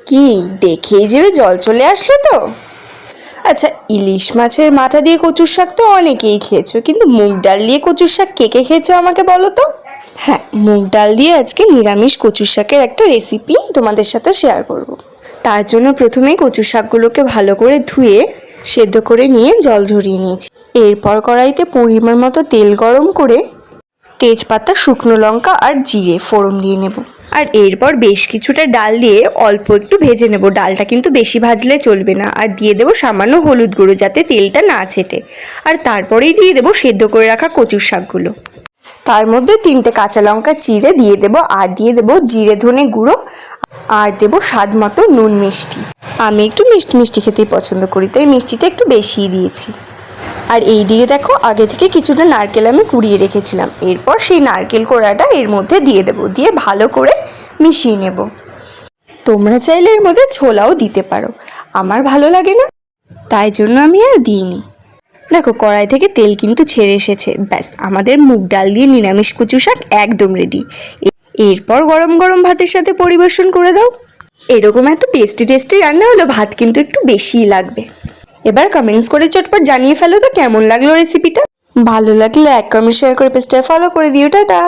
কি দেখেই যে জল চলে আসলো তো। আচ্ছা, ইলিশ মাছের মাথা দিয়ে কচুর শাক তো অনেকেই খেয়েছো, কিন্তু মুগ ডাল দিয়ে কচুর শাক কে কে খেয়েছো আমাকে বলো তো। হ্যাঁ, মুগ ডাল দিয়ে আজকে নিরামিষ কচুর শাকের একটা রেসিপি তোমাদের সাথে শেয়ার করব। তার জন্য প্রথমেই কচুর শাকগুলোকে ভালো করে ধুয়ে সেদ্ধ করে নিয়ে জল ঝরিয়ে নিয়েছি। এরপর কড়াইতে পরিমাণ মতো তেল গরম করে তেজপাতা, শুকনো লঙ্কা আর জিরে ফোড়ন দিয়ে নেব। আর এরপর বেশ কিছুটা ডাল দিয়ে অল্প একটু ভেজে নেব। ডালটা কিন্তু বেশি ভাজলে চলবে না। আর দিয়ে দেবো সামান্য হলুদ গুঁড়ো, যাতে তেলটা না ছেটে। আর তারপরেই দিয়ে দেবো সেদ্ধ করে রাখা কচুর শাকগুলো। তার মধ্যে 3টে কাঁচা লঙ্কা চিড়ে দিয়ে দেবো, আর দিয়ে দেবো জিরে ধনে গুঁড়ো, আর দেবো স্বাদ মতো নুন মিষ্টি। আমি একটু মিষ্টি মিষ্টি খেতেই পছন্দ করি, তাই মিষ্টিটা একটু বেশিই দিয়েছি। আর এই দিকে দেখো, আগে থেকে কিছুটা নারকেল আমি কুড়িয়ে রেখেছিলাম। এরপর সেই নারকেল কোড়াটা এর মধ্যে দিয়ে দেবো, দিয়ে ভালো করে মিশিয়ে নেব। তোমরা চাইলে এর মধ্যে ছোলাও দিতে পারো, আমার ভালো লাগে না, তাই জন্য আমি আর দিইনি। দেখো, কড়াই থেকে তেল কিন্তু ছেড়ে এসেছে। ব্যাস, আমাদের মুগ ডাল দিয়ে নিরামিষ কচু শাক একদম রেডি। এরপর গরম গরম ভাতের সাথে পরিবেশন করে দাও। এরকম এত টেস্টি টেস্টি রান্না হলো, ভাত কিন্তু একটু বেশিই লাগবে। এবার কমেন্টস করে চটপট জানিয়ে ফেলো তো কেমন লাগলো রেসিপিটা। ভালো লাগলে লাইক কমেন্ট শেয়ার করে পেজটা ফলো করে দিও। টাটা।